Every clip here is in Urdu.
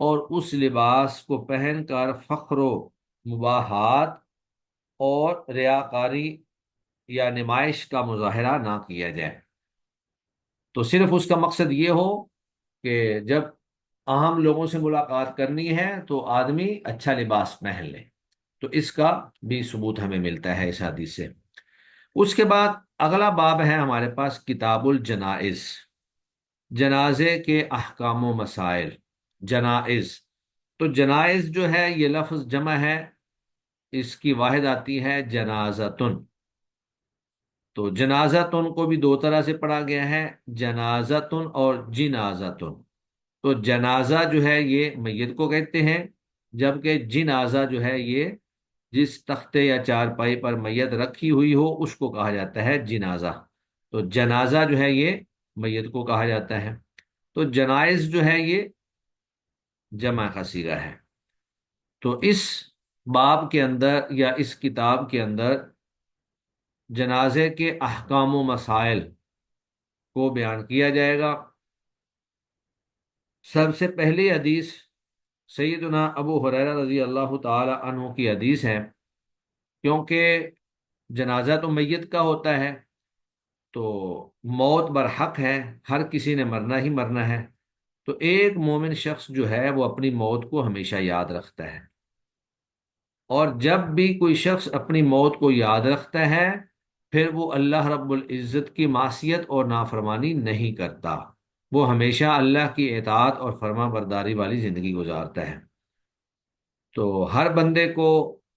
اور اس لباس کو پہن کر فخر و مباحات اور ریاکاری یا نمائش کا مظاہرہ نہ کیا جائے۔ تو صرف اس کا مقصد یہ ہو کہ جب عام لوگوں سے ملاقات کرنی ہے تو آدمی اچھا لباس پہن لے۔ تو اس کا بھی ثبوت ہمیں ملتا ہے اس حدیث سے۔ اس کے بعد اگلا باب ہے ہمارے پاس کتاب الجنائز، جنازے کے احکام و مسائل۔ جنائز، تو جنائز جو ہے یہ لفظ جمع ہے، اس کی واحد آتی ہے جنازتن۔ تو جنازتن کو بھی دو طرح سے پڑھا گیا ہے، جنازتن اور جنازتن۔ تو جنازہ جو ہے یہ میت کو کہتے ہیں، جبکہ جنازہ جو ہے یہ جس تختے یا چارپائی پر میت رکھی ہوئی ہو اس کو کہا جاتا ہے جنازہ۔ تو جنازہ جو ہے یہ میت کو کہا جاتا ہے۔ تو جنائز جو ہے یہ جمع کا صیغہ ہے۔ تو اس باب کے اندر یا اس کتاب کے اندر جنازے کے احکام و مسائل کو بیان کیا جائے گا۔ سب سے پہلی حدیث سیدنا ابو ہریرہ رضی اللہ تعالی عنہ کی حدیث ہے، کیونکہ جنازہ تو میت کا ہوتا ہے، تو موت برحق ہے، ہر کسی نے مرنا ہی مرنا ہے۔ تو ایک مومن شخص جو ہے وہ اپنی موت کو ہمیشہ یاد رکھتا ہے، اور جب بھی کوئی شخص اپنی موت کو یاد رکھتا ہے پھر وہ اللہ رب العزت کی معصیت اور نافرمانی نہیں کرتا، وہ ہمیشہ اللہ کی اطاعت اور فرما برداری والی زندگی گزارتا ہے۔ تو ہر بندے کو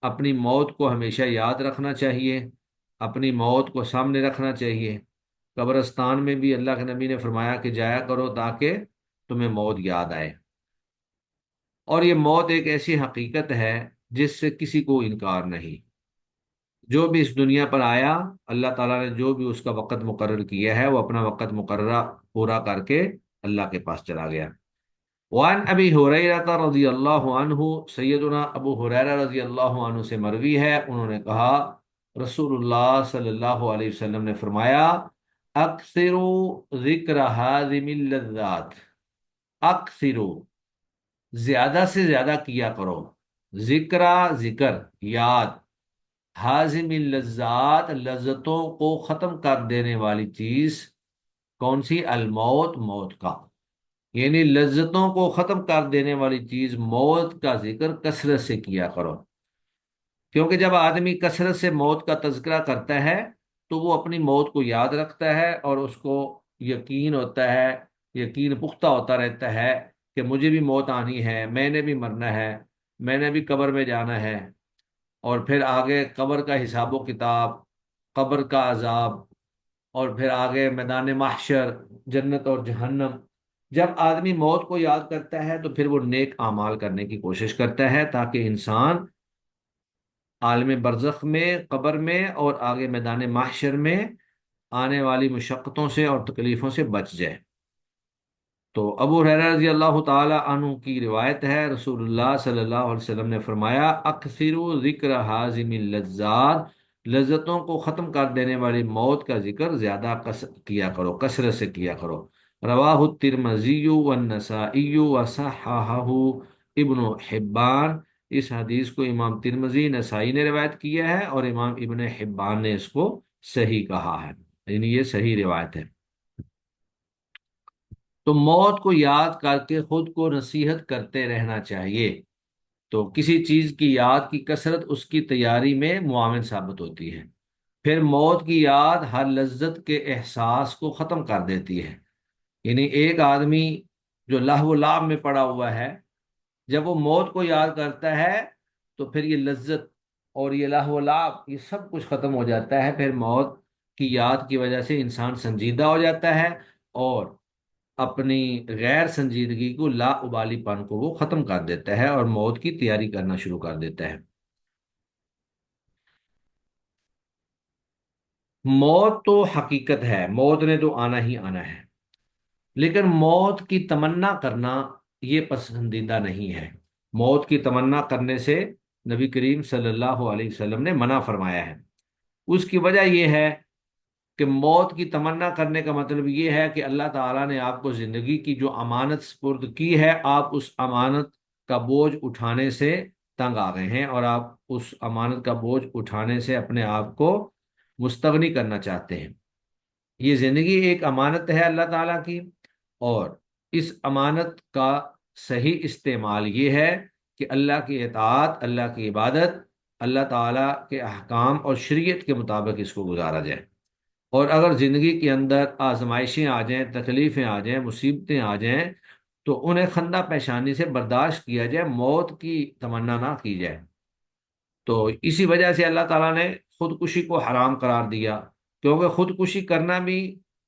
اپنی موت کو ہمیشہ یاد رکھنا چاہیے، اپنی موت کو سامنے رکھنا چاہیے۔ قبرستان میں بھی اللہ کے نبی نے فرمایا کہ جایا کرو تاکہ تمہیں موت یاد آئے۔ اور یہ موت ایک ایسی حقیقت ہے جس سے کسی کو انکار نہیں۔ جو بھی اس دنیا پر آیا، اللہ تعالیٰ نے جو بھی اس کا وقت مقرر کیا ہے وہ اپنا وقت مقررہ پورا کر کے اللہ کے پاس چلا گیا۔ وعن ابی ہریرہ رضی اللہ عنہ، سیدنا ابو ہریرہ رضی اللہ عنہ سے مروی ہے، انہوں نے کہا رسول اللہ صلی اللہ علیہ وسلم نے فرمایا اکثروا ذکر ہاضم اللذات، اکثروا زیادہ سے زیادہ کیا کرو، ذکر یاد، ہاضم اللذات لذتوں کو ختم کر دینے والی چیز، کون سی؟ الموت، موت کا، یعنی لذتوں کو ختم کر دینے والی چیز موت کا ذکر کثرت سے کیا کرو۔ کیونکہ جب آدمی کثرت سے موت کا تذکرہ کرتا ہے تو وہ اپنی موت کو یاد رکھتا ہے اور اس کو یقین ہوتا ہے، یقین پختہ ہوتا رہتا ہے کہ مجھے بھی موت آنی ہے، میں نے بھی مرنا ہے، میں نے بھی قبر میں جانا ہے، اور پھر آگے قبر کا حساب و کتاب، قبر کا عذاب، اور پھر آگے میدان محشر، جنت اور جہنم۔ جب آدمی موت کو یاد کرتا ہے تو پھر وہ نیک اعمال کرنے کی کوشش کرتا ہے تاکہ انسان عالم برزخ میں، قبر میں اور آگے میدان محشر میں آنے والی مشقتوں سے اور تکلیفوں سے بچ جائے۔ تو ابو ہریرہ رضی اللہ تعالی عنہ کی روایت ہے، رسول اللہ صلی اللہ علیہ وسلم نے فرمایا اکثروا ذکر ہاضم اللذات، لذتوں کو ختم کر دینے والی موت کا ذکر زیادہ کیا کرو، کثرت سے کیا کرو۔ رواہ الترمذی والنسائی وصححہ ابن حبان، اس حدیث کو امام ترمذی، نسائی نے روایت کیا ہے اور امام ابن حبان نے اس کو صحیح کہا ہے، یعنی یہ صحیح روایت ہے۔ تو موت کو یاد کر کے خود کو نصیحت کرتے رہنا چاہیے۔ تو کسی چیز کی یاد کی کثرت اس کی تیاری میں معاون ثابت ہوتی ہے۔ پھر موت کی یاد ہر لذت کے احساس کو ختم کر دیتی ہے، یعنی ایک آدمی جو لہو و لعب میں پڑا ہوا ہے، جب وہ موت کو یاد کرتا ہے تو پھر یہ لذت اور یہ لہو و لعب یہ سب کچھ ختم ہو جاتا ہے۔ پھر موت کی یاد کی وجہ سے انسان سنجیدہ ہو جاتا ہے اور اپنی غیر سنجیدگی کو، لا ابالی پن کو وہ ختم کر دیتا ہے اور موت کی تیاری کرنا شروع کر دیتا ہے۔ موت تو حقیقت ہے، موت نے تو آنا ہی آنا ہے، لیکن موت کی تمنا کرنا یہ پسندیدہ نہیں ہے۔ موت کی تمنا کرنے سے نبی کریم صلی اللہ علیہ وسلم نے منع فرمایا ہے۔ اس کی وجہ یہ ہے کہ موت کی تمنا کرنے کا مطلب یہ ہے کہ اللہ تعالیٰ نے آپ کو زندگی کی جو امانت سپرد کی ہے، آپ اس امانت کا بوجھ اٹھانے سے تنگ آ گئے ہیں اور آپ اس امانت کا بوجھ اٹھانے سے اپنے آپ کو مستغنی کرنا چاہتے ہیں۔ یہ زندگی ایک امانت ہے اللہ تعالیٰ کی، اور اس امانت کا صحیح استعمال یہ ہے کہ اللہ کی اطاعت، اللہ کی عبادت، اللہ تعالیٰ کے احکام اور شریعت کے مطابق اس کو گزارا جائے۔ اور اگر زندگی کے اندر آزمائشیں آ جائیں، تکلیفیں آ جائیں، مصیبتیں آ جائیں، تو انہیں خندہ پیشانی سے برداشت کیا جائے، موت کی تمنا نہ کی جائے۔ تو اسی وجہ سے اللہ تعالیٰ نے خودکشی کو حرام قرار دیا، کیونکہ خودکشی کرنا بھی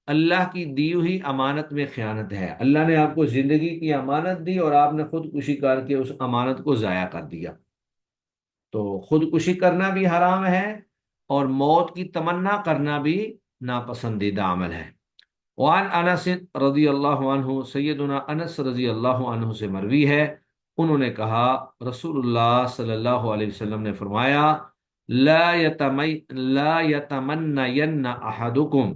اللہ کی دی ہوئی امانت میں خیانت ہے۔ اللہ نے آپ کو زندگی کی امانت دی اور آپ نے خودکشی کر کے اس امانت کو ضائع کر دیا۔ تو خودکشی کرنا بھی حرام ہے اور موت کی تمنا کرنا بھی ناپسندیدہ عمل ہے۔ وعن انس رضی اللہ عنہ، سیدنا انس رضی اللہ عنہ سے مروی ہے، انہوں نے کہا رسول اللہ صلی اللہ علیہ وسلم نے فرمایا، لا یتمنین احدکم،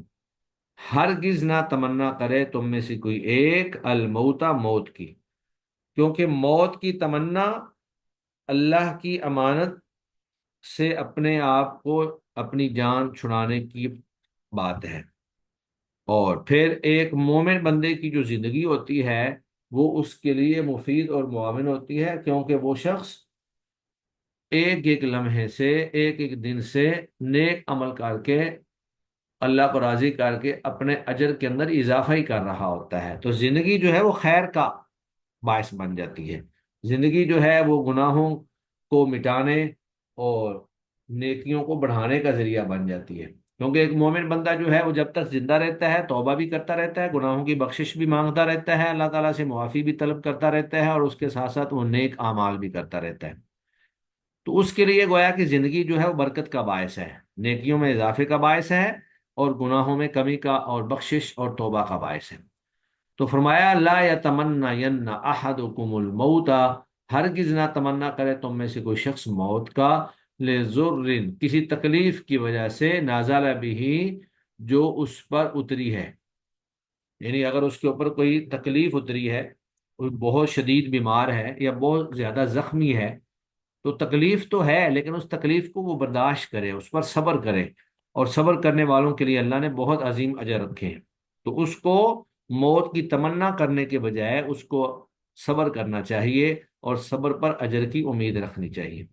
ہرگز نہ تمنا کرے تم میں سے کوئی ایک، الموت، موت کی، کیونکہ موت کی تمنا اللہ کی امانت سے اپنے آپ کو، اپنی جان چھڑانے کی بات ہے۔ اور پھر ایک مومن بندے کی جو زندگی ہوتی ہے وہ اس کے لیے مفید اور معاون ہوتی ہے، کیونکہ وہ شخص ایک ایک لمحے سے، ایک ایک دن سے نیک عمل کر کے، اللہ کو راضی کر کے اپنے اجر کے اندر اضافہ ہی کر رہا ہوتا ہے۔ تو زندگی جو ہے وہ خیر کا باعث بن جاتی ہے، زندگی جو ہے وہ گناہوں کو مٹانے اور نیکیوں کو بڑھانے کا ذریعہ بن جاتی ہے، کیونکہ ایک مومن بندہ جو ہے وہ جب تک زندہ رہتا ہے توبہ بھی کرتا رہتا ہے، گناہوں کی بخشش بھی مانگتا رہتا ہے، اللہ تعالیٰ سے معافی بھی طلب کرتا رہتا ہے، اور اس کے ساتھ ساتھ وہ نیک اعمال بھی کرتا رہتا ہے۔ تو اس کے لیے گویا کہ زندگی جو ہے وہ برکت کا باعث ہے، نیکیوں میں اضافے کا باعث ہے، اور گناہوں میں کمی کا اور بخشش اور توبہ کا باعث ہے۔ تو فرمایا لا یتمنین احدکم الموت، ہرگز نہ تمنا کرے تم میں سے کوئی شخص موت کا، لضر، کسی تکلیف کی وجہ سے، نازل بہ، جو اس پر اتری ہے، یعنی اگر اس کے اوپر کوئی تکلیف اتری ہے، کوئی بہت شدید بیمار ہے یا بہت زیادہ زخمی ہے، تو تکلیف تو ہے لیکن اس تکلیف کو وہ برداشت کرے، اس پر صبر کرے، اور صبر کرنے والوں کے لیے اللہ نے بہت عظیم اجر رکھے ہیں۔ تو اس کو موت کی تمنا کرنے کے بجائے اس کو صبر کرنا چاہیے، اور صبر پر اجر کی امید رکھنی چاہیے۔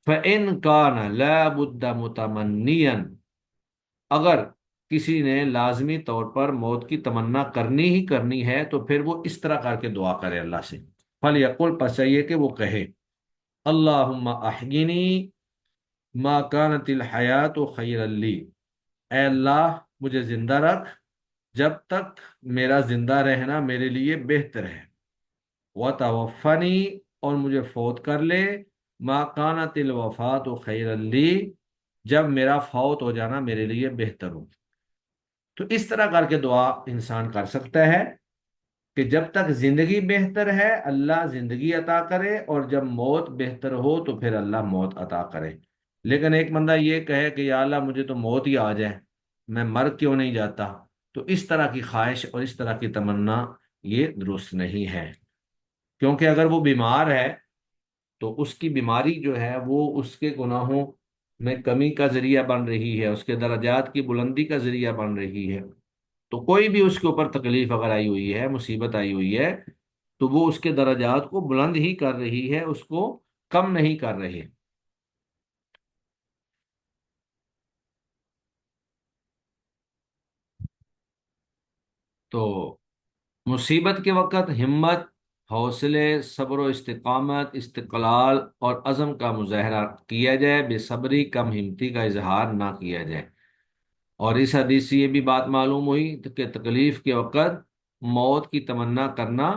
فَإِن كَانَ لَا بُدَّ مُتَمَنِّيًا، اگر کسی نے لازمی طور پر موت کی تمنا کرنی ہی کرنی ہے تو پھر وہ اس طرح کر کے دعا کرے اللہ سے، فَلْيَقُلْ، پس چاہیے کہ وہ کہے، اللہم احیینی ما کانت الحیات خیرا لی، اے اللہ مجھے زندہ رکھ جب تک میرا زندہ رہنا میرے لیے بہتر ہے، وتوفنی، اور مجھے فوت کر لے، ما کانت الوفات خیرا لی، جب میرا فوت ہو جانا میرے لیے بہتر ہو۔ تو اس طرح کر کے دعا انسان کر سکتا ہے کہ جب تک زندگی بہتر ہے اللہ زندگی عطا کرے، اور جب موت بہتر ہو تو پھر اللہ موت عطا کرے۔ لیکن ایک بندہ یہ کہے کہ یا اللہ مجھے تو موت ہی آ جائے، میں مر کیوں نہیں جاتا، تو اس طرح کی خواہش اور اس طرح کی تمنا یہ درست نہیں ہے، کیونکہ اگر وہ بیمار ہے تو اس کی بیماری جو ہے وہ اس کے گناہوں میں کمی کا ذریعہ بن رہی ہے، اس کے درجات کی بلندی کا ذریعہ بن رہی ہے۔ تو کوئی بھی اس کے اوپر تکلیف اگر آئی ہوئی ہے، مصیبت آئی ہوئی ہے، تو وہ اس کے درجات کو بلند ہی کر رہی ہے، اس کو کم نہیں کر رہی۔ تو مصیبت کے وقت ہمت، حوصلے، صبر و استقامت، استقلال اور عزم کا مظاہرہ کیا جائے، بے صبری، کم ہمتی کا اظہار نہ کیا جائے۔ اور اس حدیث سے یہ بھی بات معلوم ہوئی کہ تکلیف کے وقت موت کی تمنا کرنا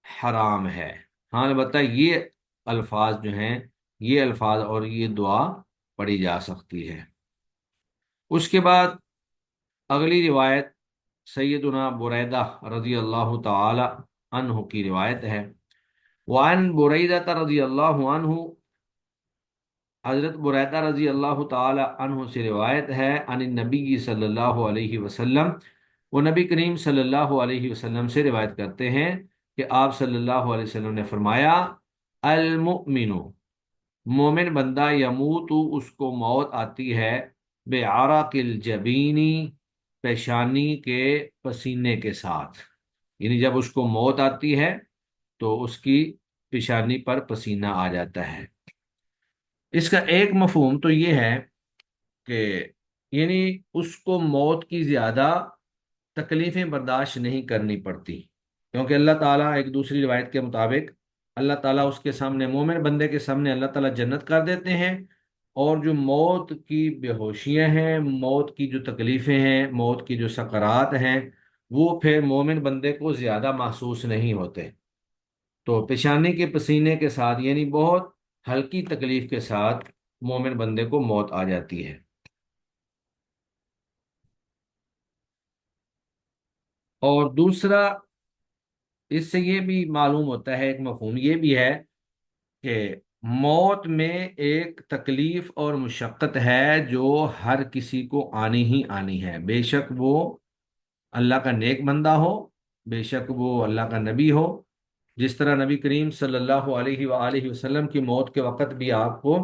حرام ہے۔ ہاں البتہ یہ الفاظ جو ہیں، یہ الفاظ اور یہ دعا پڑھی جا سکتی ہے۔ اس کے بعد اگلی روایت سیدنا بریدہ رضی اللہ تعالی عنہ کی روایت ہے۔ وعن بریدہ رضی اللہ عنہ، حضرت بریدہ رضی اللہ تعالی عنہ سے روایت ہے، عن النبی صلی اللہ علیہ وسلم، وہ نبی کریم صلی اللہ علیہ وسلم سے روایت کرتے ہیں کہ آپ صلی اللہ علیہ وسلم نے فرمایا المؤمن، مومن بندہ یموت، اس کو موت آتی ہے بعرق الجبینی، پیشانی کے پسینے کے ساتھ، یعنی جب اس کو موت آتی ہے تو اس کی پیشانی پر پسینہ آ جاتا ہے۔ اس کا ایک مفہوم تو یہ ہے کہ یعنی اس کو موت کی زیادہ تکلیفیں برداشت نہیں کرنی پڑتی، کیونکہ اللہ تعالیٰ ایک دوسری روایت کے مطابق اللہ تعالیٰ اس کے سامنے، مومن بندے کے سامنے اللہ تعالیٰ جنت کر دیتے ہیں، اور جو موت کی بے ہوشیاں ہیں، موت کی جو تکلیفیں ہیں، موت کی جو سکرات ہیں، وہ پھر مومن بندے کو زیادہ محسوس نہیں ہوتے۔ تو پیشانی کے پسینے کے ساتھ، یعنی بہت ہلکی تکلیف کے ساتھ مومن بندے کو موت آ جاتی ہے۔ اور دوسرا، اس سے یہ بھی معلوم ہوتا ہے، ایک مفہوم یہ بھی ہے کہ موت میں ایک تکلیف اور مشقت ہے جو ہر کسی کو آنی ہی آنی ہے، بے شک وہ اللہ کا نیک بندہ ہو، بے شک وہ اللہ کا نبی ہو۔ جس طرح نبی کریم صلی اللہ علیہ وآلہ وسلم کی موت کے وقت بھی آپ کو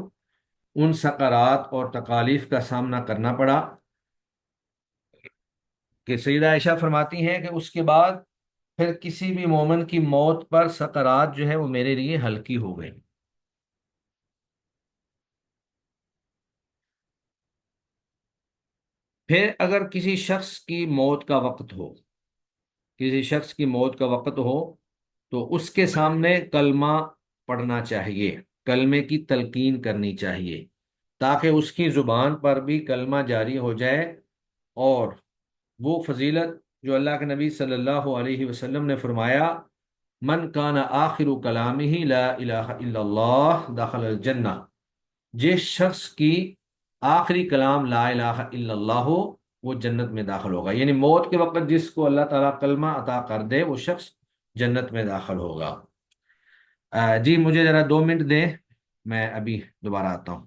ان سقرات اور تکالیف کا سامنا کرنا پڑا، کہ سیدہ عائشہ فرماتی ہیں کہ اس کے بعد پھر کسی بھی مومن کی موت پر سقرات جو ہے وہ میرے لیے ہلکی ہو گئی۔ پھر اگر کسی شخص کی موت کا وقت ہو، کسی شخص کی موت کا وقت ہو، تو اس کے سامنے کلمہ پڑھنا چاہیے، کلمے کی تلقین کرنی چاہیے، تاکہ اس کی زبان پر بھی کلمہ جاری ہو جائے، اور وہ فضیلت جو اللہ کے نبی صلی اللہ علیہ وسلم نے فرمایا من کان آخر کلامہ لا الہ الا اللہ دخل الجنہ، جس شخص کی آخری کلام لا الہ الا اللہ ہو وہ جنت میں داخل ہوگا، یعنی موت کے وقت جس کو اللہ تعالیٰ کلمہ عطا کر دے وہ شخص جنت میں داخل ہوگا۔ جی مجھے ذرا 2 منٹ دیں، میں ابھی دوبارہ آتا ہوں۔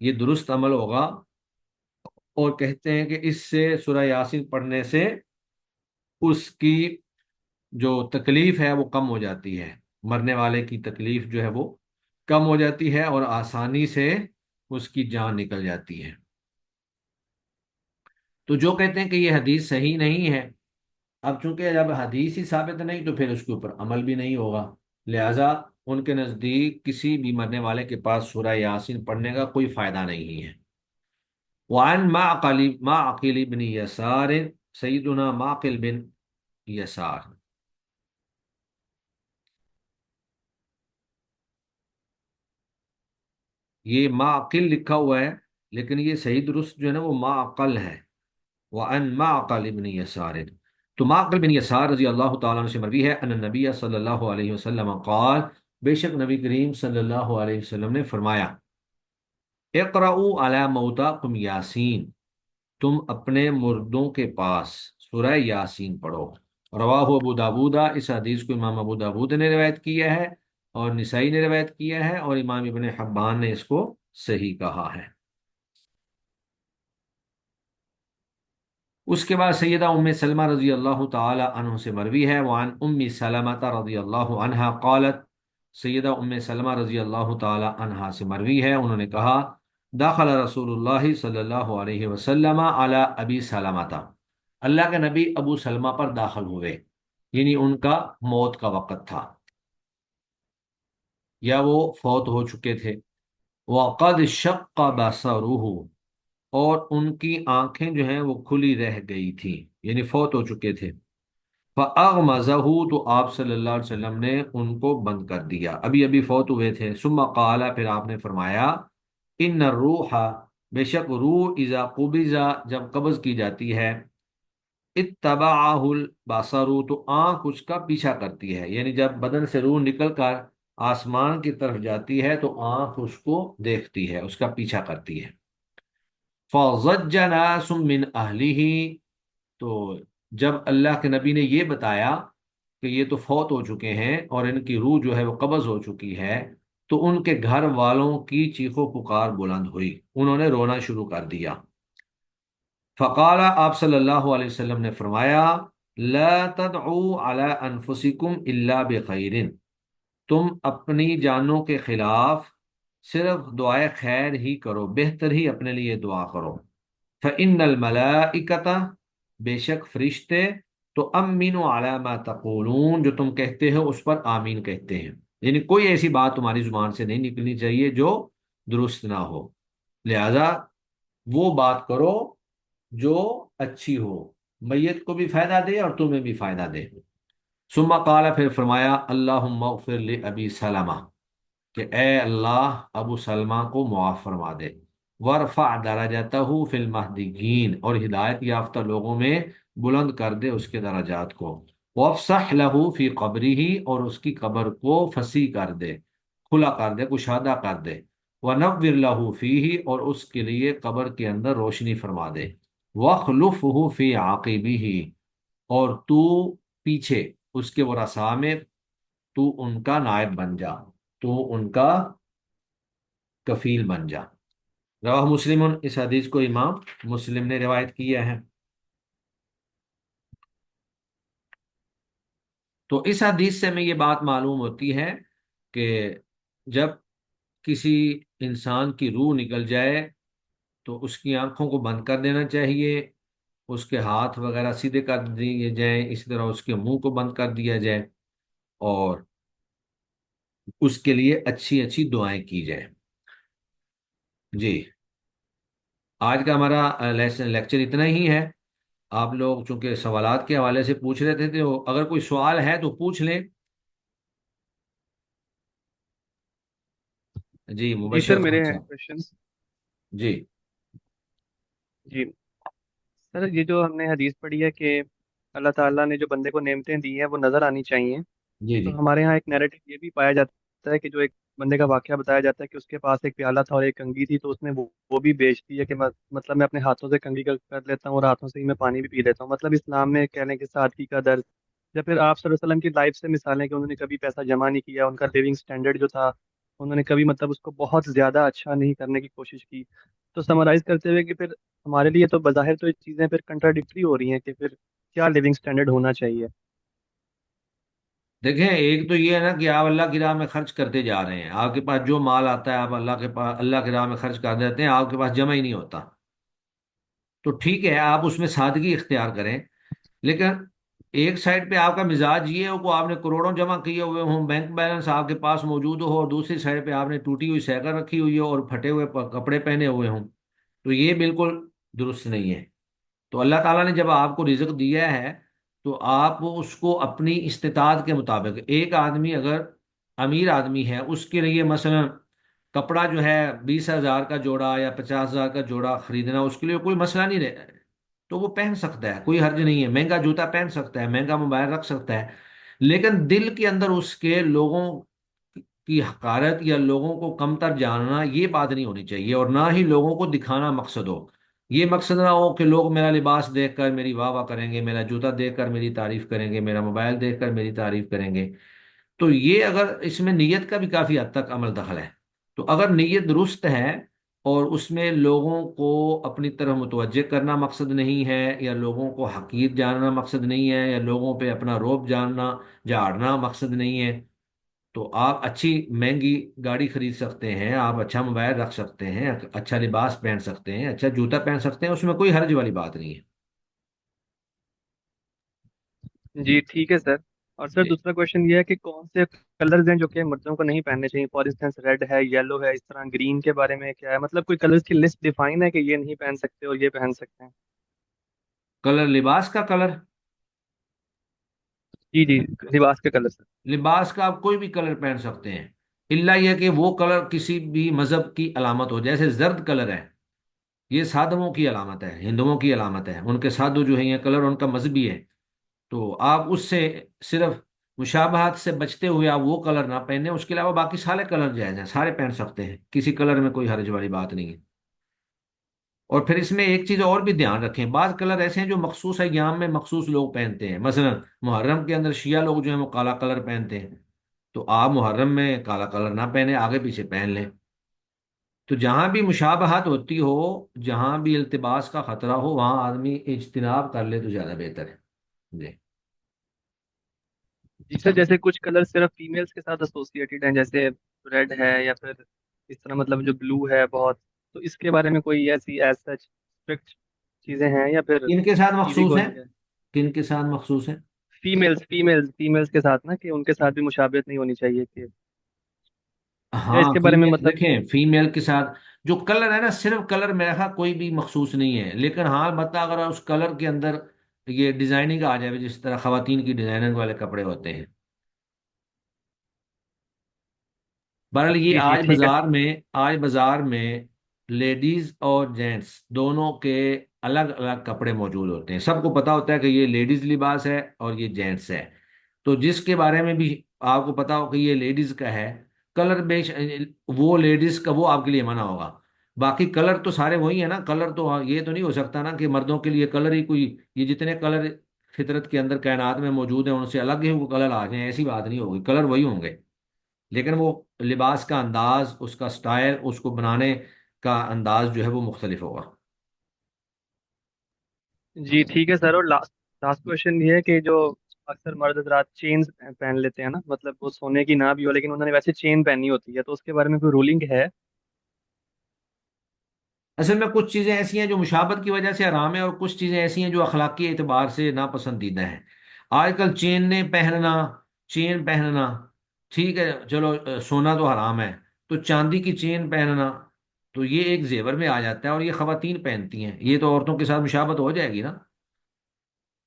یہ درست عمل ہوگا، اور کہتے ہیں کہ اس سے سورہ یاسین پڑھنے سے اس کی جو تکلیف ہے وہ کم ہو جاتی ہے، مرنے والے کی تکلیف جو ہے وہ کم ہو جاتی ہے، اور آسانی سے اس کی جان نکل جاتی ہے۔ تو جو کہتے ہیں کہ یہ حدیث صحیح نہیں ہے، اب چونکہ جب حدیث ہی ثابت نہیں تو پھر اس کے اوپر عمل بھی نہیں ہوگا، لہذا ان کے نزدیک کسی بھی مرنے والے کے پاس سورہ یاسین پڑھنے کا کوئی فائدہ نہیں ہے۔ وعن معقل بن یسار، سیدنا معقل بن یسار، یہ معقل لکھا ہوا ہے لیکن یہ صحیح درست جو ہے نا وہ معقل ہے۔ وعن معقل بن یسار، تو معقل بن یسار رضی اللہ تعالیٰ عنہ سے مروی ہے ان النبی صلی اللہ علیہ وسلم قال، بے شک نبی کریم صلی اللہ علیہ وسلم نے فرمایا، اقرؤوا علی موتاکم یاسین، تم اپنے مردوں کے پاس سورہ یاسین پڑھو۔ رواہ ابو داودہ، اس حدیث کو امام ابو داود نے روایت کیا ہے، اور نسائی نے روایت کیا ہے، اور امام ابن حبان نے اس کو صحیح کہا ہے۔ اس کے بعد سیدہ ام سلمہ رضی اللہ تعالی عنہ سے مروی ہے، وعن ام سلمہ رضی اللہ عنہا قالت، سیدہ ام سلمہ رضی اللہ تعالی عنہا سے مروی ہے، انہوں نے کہا، داخل رسول اللہ صلی اللہ علیہ وسلم علی ابی سلمہ، اللہ کے نبی ابو سلمہ پر داخل ہوئے، یعنی ان کا موت کا وقت تھا یا وہ فوت ہو چکے تھے۔ وقد شق بصرہ، اور ان کی آنکھیں جو ہیں وہ کھلی رہ گئی تھیں، یعنی فوت ہو چکے تھے۔ فَأَغْمَزَهُ، تو آپ صلی اللہ علیہ وسلم نے ان کو بند کر دیا، ابھی ابھی فوت ہوئے تھے۔ ثم قال، پھر آپ نے فرمایا، ان الروح، بے شک روح، اذا قبض، جب قبض کی جاتی ہے، اتبعہ البصر، تو آنکھ اس کا پیچھا کرتی ہے، یعنی جب بدن سے روح نکل کر آسمان کی طرف جاتی ہے تو آنکھ اس کو دیکھتی ہے، اس کا پیچھا کرتی ہے۔ فَضَجَّ نَاسٌ مِّنْ أَهْلِهِ، تو جب اللہ کے نبی نے یہ بتایا کہ یہ تو فوت ہو چکے ہیں اور ان کی روح جو ہے وہ قبض ہو چکی ہے، تو ان کے گھر والوں کی چیخ و پکار بلند ہوئی، انہوں نے رونا شروع کر دیا۔ فقال، آپ صلی اللہ علیہ وسلم نے فرمایا، لا تدعوا علی انفسکم الا بخیر، تم اپنی جانوں کے خلاف صرف دعائے خیر ہی کرو، بہتر ہی اپنے لیے دعا کرو۔ فإن الملائکۃ، بے شک فرشتے، تو امینوا علی ما تقولون، جو تم کہتے ہو اس پر آمین کہتے ہیں، یعنی کوئی ایسی بات تمہاری زبان سے نہیں نکلنی چاہیے جو درست نہ ہو، لہذا وہ بات کرو جو اچھی ہو، میت کو بھی فائدہ دے اور تمہیں بھی فائدہ دے۔ ثم قال، پھر فرمایا، اللہم اغفر لأبی سلمہ، کہ اے اللہ ابو سلمہ کو معاف فرما دے، ورفع درجتہ فی المہدیین، اور ہدایت یافتہ لوگوں میں بلند کر دے اس کے درجات کو، وافسح لہ فی قبرہ، اور اس کی قبر کو فسیح کر دے، کھلا کر دے، کشادہ کر دے، ونور لہ فیہ، اور اس کے لیے قبر کے اندر روشنی فرما دے، وخلفہ فی عاقبہ، اور تو پیچھے اس کے ورثاء میں تو ان کا نائب بن جا، تو ان کا کفیل بن جا۔ رواہ مسلم، اس حدیث کو امام مسلم نے روایت کیا ہے۔ تو اس حدیث سے ہمیں یہ بات معلوم ہوتی ہے کہ جب کسی انسان کی روح نکل جائے تو اس کی آنکھوں کو بند کر دینا چاہیے، اس کے ہاتھ وغیرہ سیدھے کر دیے جائیں، اسی طرح اس کے منہ کو بند کر دیا جائے، اور اس کے لیے اچھی اچھی دعائیں کی جائیں۔ جی، آج کا ہمارا لیکچر اتنا ہی ہے۔ آپ لوگ چونکہ سوالات کے حوالے سے پوچھ رہے تھے تو اگر کوئی سوال ہے تو پوچھ لیں۔ جی، جی سر، مبشر خان میرے ہیں صاحب۔ کوشچن۔ جی جی سر، یہ جو ہم نے حدیث پڑھی ہے کہ اللہ تعالیٰ نے جو بندے کو نعمتیں دی ہیں وہ نظر آنی چاہیے، جی جی تو ہمارے یہاں ایک نیریٹو یہ بھی پایا جاتا ہے کہ جو ایک بندے کا واقعہ بتایا جاتا ہے کہ اس کے پاس ایک پیالہ تھا اور ایک کنگھی تھی، تو اس نے وہ بھی بیچ دی ہے کہ مطلب میں اپنے ہاتھوں سے کنگھی کر لیتا ہوں اور ہاتھوں سے ہی میں پانی بھی پی لیتا ہوں، مطلب اسلام میں کہنے کے سادگی کا درد، یا پھر آپ صلی اللہ علیہ وسلم کی لائف سے مثالیں کہ انہوں نے کبھی پیسہ جمع نہیں کیا، ان کا لیونگ سٹینڈرڈ جو تھا انہوں نے کبھی مطلب اس کو بہت زیادہ اچھا نہیں کرنے کی کوشش کی. تو سمرائز کرتے ہوئے کہ پھر ہمارے لیے تو بظاہر تو یہ چیزیں پھر کنٹراڈکٹری ہو رہی ہیں کہ پھر کیا لیونگ اسٹینڈرڈ ہونا چاہیے. دیکھیں، ایک تو یہ ہے نا کہ آپ اللہ کی راہ میں خرچ کرتے جا رہے ہیں، آپ کے پاس جو مال آتا ہے آپ اللہ کی راہ میں خرچ کر دیتے ہیں، آپ کے پاس جمع ہی نہیں ہوتا. تو ٹھیک ہے، آپ اس میں سادگی اختیار کریں. لیکن ایک سائڈ پہ آپ کا مزاج یہ ہو کہ آپ نے کروڑوں جمع کیے ہوئے ہوں، بینک بیلنس آپ کے پاس موجود ہو، اور دوسری سائڈ پہ آپ نے ٹوٹی ہوئی سائیکل رکھی ہوئی ہو اور پھٹے ہوئے کپڑے پہنے ہوئے ہوں، تو یہ بالکل درست نہیں ہے. تو اللہ تعالیٰ نے جب آپ کو رزق دیا ہے تو آپ اس کو اپنی استطاعت کے مطابق، ایک آدمی اگر امیر آدمی ہے، اس کے لیے مثلا کپڑا جو ہے 20,000 کا جوڑا یا 50,000 کا جوڑا خریدنا اس کے لیے کوئی مسئلہ نہیں رہے، تو وہ پہن سکتا ہے، کوئی حرج نہیں ہے. مہنگا جوتا پہن سکتا ہے، مہنگا موبائل رکھ سکتا ہے. لیکن دل کے اندر اس کے لوگوں کی حقارت یا لوگوں کو کمتر جاننا، یہ بات نہیں ہونی چاہیے، اور نہ ہی لوگوں کو دکھانا مقصد ہو. یہ مقصد نہ ہو کہ لوگ میرا لباس دیکھ کر میری واہ واہ کریں گے، میرا جوتا دیکھ کر میری تعریف کریں گے، میرا موبائل دیکھ کر میری تعریف کریں گے. تو یہ اگر اس میں نیت کا بھی کافی حد تک عمل دخل ہے. تو اگر نیت درست ہے اور اس میں لوگوں کو اپنی طرف متوجہ کرنا مقصد نہیں ہے، یا لوگوں کو حقیر جاننا مقصد نہیں ہے، یا لوگوں پہ اپنا روب جاننا جھاڑنا مقصد نہیں ہے، تو آپ اچھی مہنگی گاڑی خرید سکتے ہیں، آپ اچھا موبائل رکھ سکتے ہیں، اچھا لباس پہن سکتے ہیں، اچھا جوتا پہن سکتے ہیں، اس میں کوئی حرج والی بات نہیں ہے. جی ٹھیک ہے سر. اور سر جی. دوسرا کویشچن یہ ہے کہ کون سے کلرز ہیں جو کہ مردوں کو نہیں پہننے چاہیے. فار انسٹنس ریڈ ہے، یلو ہے، اس طرح گرین کے بارے میں کیا ہے؟ مطلب کوئی کلرز کی لسٹ ڈیفائن ہے کہ یہ نہیں پہن سکتے اور یہ پہن سکتے ہیں؟ کلر، لباس کا کلر؟ جی جی، لباس کے کلر سر. لباس کا آپ کوئی بھی کلر پہن سکتے ہیں، الا یہ کہ وہ کلر کسی بھی مذہب کی علامت ہو. جیسے زرد کلر ہے، یہ سادھووں کی علامت ہے، ہندوؤں کی علامت ہے، ان کے سادھو جو ہیں یہ کلر ان کا مذہبی ہے. تو آپ اس سے صرف مشابہت سے بچتے ہوئے آپ وہ کلر نہ پہنیں، اس کے علاوہ باقی سارے کلر جائز ہیں، سارے پہن سکتے ہیں، کسی کلر میں کوئی حرج والی بات نہیں ہے. اور پھر اس میں ایک چیز اور بھی دھیان رکھیں، بعض کلر ایسے ہیں جو مخصوص ایام میں مخصوص لوگ پہنتے ہیں. مثلا محرم کے اندر شیعہ لوگ جو ہیں وہ کالا کلر پہنتے ہیں، تو آپ محرم میں کالا کلر نہ پہنے، آگے پیچھے پہن لیں. تو جہاں بھی مشابہت ہوتی ہو، جہاں بھی التباس کا خطرہ ہو، وہاں آدمی اجتناب کر لے تو زیادہ بہتر ہے. جی. جی سر، جیسے کچھ کلر صرف فیمیلس کے ساتھ ایسوسیٹیڈ ہیں، جیسے ریڈ ہے یا پھر اس طرح مطلب جو بلو ہے بہت. تو اس کے بارے میں کوئی ایسی ایز سچ اسٹرکٹ چیزیں ہیں یا پھر کن کے ساتھ ایزی مخصوص ہیں؟ گوئنگ ہے؟ کن کے ساتھ مخصوص ہیں؟ فیمیلس کے ساتھ نا، کہ ان کے ساتھ بھی مشابہت نہیں ہونی چاہیے کہ، یا اس ہاں، کے بارے میں فیمیل، مطلب. دیکھیں فیمیل کے ساتھ جو کلر ہے نا، صرف کلر میرا خیال کوئی بھی مخصوص نہیں ہے. لیکن ہاں بتا، اگر اس کلر کے اندر یہ ڈیزائننگ آ جائے، جس طرح خواتین کی ڈیزائننگ والے کپڑے ہوتے ہیں. بہرحال یہ جی جی آج ٹھیک ہے بازار سر. میں، آج بازار میں لیڈیز اور جینٹس دونوں کے الگ الگ کپڑے موجود ہوتے ہیں. سب کو پتا ہوتا ہے کہ یہ لیڈیز لباس ہے اور یہ جینٹس ہے. تو جس کے بارے میں بھی آپ کو پتا ہو کہ یہ لیڈیز کا ہے، کلر بیش وہ لیڈیز کا وہ آپ کے لیے منع ہوگا. باقی کلر تو سارے وہی ہیں نا. کلر تو یہ تو نہیں ہو سکتا نا کہ مردوں کے لیے کلر ہی کوئی، یہ جتنے کلر فطرت کے اندر کائنات میں موجود ہیں ان سے الگ ہی وہ کلر آ جائیں، ایسی بات نہیں ہوگی، کلر وہی ہوں گے. لیکن وہ لباس کا انداز، اس کا سٹائل، اس کو بنانے کا انداز جو ہے وہ مختلف ہوگا. جی ٹھیک ہے سر. اور لاسٹ لاسٹ کوشچن یہ ہے کہ جو اکثر مرد حضرات چینز پہن لیتے ہیں نا، مطلب وہ سونے کی نہ بھی ہو لیکن انہوں نے ویسے چین پہنی ہوتی ہے، تو اس کے بارے میں کوئی رولنگ ہے؟ اصل میں کچھ چیزیں ایسی ہیں جو مشابہت کی وجہ سے حرام ہے، اور کچھ چیزیں ایسی ہیں جو اخلاقی اعتبار سے ناپسندیدہ ہیں. آج کل چین پہننا ٹھیک ہے، چلو سونا تو حرام ہے، تو چاندی کی چین پہننا تو یہ ایک زیور میں آ جاتا ہے، اور یہ خواتین پہنتی ہیں، یہ تو عورتوں کے ساتھ مشابہت ہو جائے گی نا.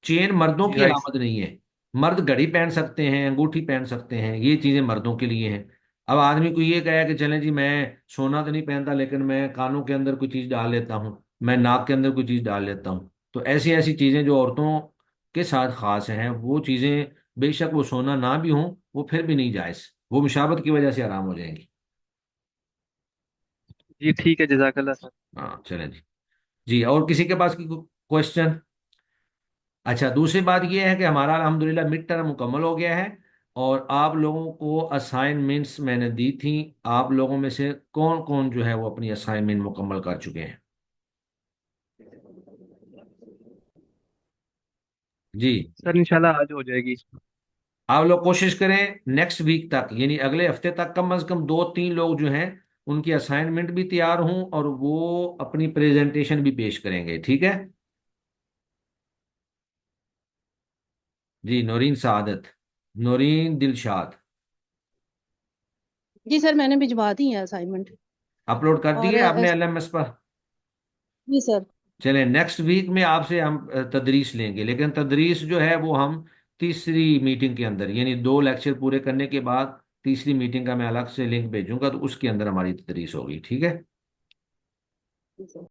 چین مردوں جی کی رائٹ. علامت نہیں ہے. مرد گھڑی پہن سکتے ہیں، انگوٹھی پہن سکتے ہیں، یہ چیزیں مردوں کے لیے ہیں. اب آدمی کو یہ کہا کہ چلیں جی میں سونا تو نہیں پہنتا لیکن میں کانوں کے اندر کوئی چیز ڈال لیتا ہوں، میں ناک کے اندر کوئی چیز ڈال لیتا ہوں، تو ایسی ایسی چیزیں جو عورتوں کے ساتھ خاص ہیں، وہ چیزیں بے شک وہ سونا نہ بھی ہوں وہ پھر بھی نہیں جائز، وہ مشابہت کی وجہ سے حرام ہو جائیں گی. جی ٹھیک ہے، جزاک اللہ سر. ہاں چلیں جی. جی، اور کسی کے پاس کی کوشچن؟ اچھا، دوسری بات یہ ہے کہ ہمارا الحمدللہ مڈ ٹرم مکمل ہو گیا ہے. اور آپ لوگوں کو اسائنمنٹس میں نے دی تھیں، آپ لوگوں میں سے کون کون جو ہے وہ اپنی اسائنمنٹ مکمل کر چکے ہیں؟ جی، سر انشاءاللہ آج ہو جائے گی۔ آپ لوگ کوشش کریں نیکسٹ ویک تک، یعنی اگلے ہفتے تک کم از کم 2 3 لوگ جو ہیں ان کی اسائنمنٹ بھی تیار ہوں اور وہ اپنی پریزنٹیشن بھی پیش کریں گے، ٹھیک ہے؟ جی، نورین سعادت، نورین دلشاد، جی سر میں نے بھجوا دی ہے اسائنمنٹ۔ اپلوڈ کر اور دیے آپ نے LMS پر؟ جی سر۔ چلیں نیکسٹ ویک میں آپ سے ہم تدریس لیں گے، لیکن تدریس جو ہے وہ ہم تیسری میٹنگ کے اندر، یعنی 2 لیکچر پورے کرنے کے بعد تیسری میٹنگ کا میں الگ سے لنک بھیجوں گا، تو اس کے اندر ہماری تدریس ہوگی، ٹھیک ہے؟ جی سر۔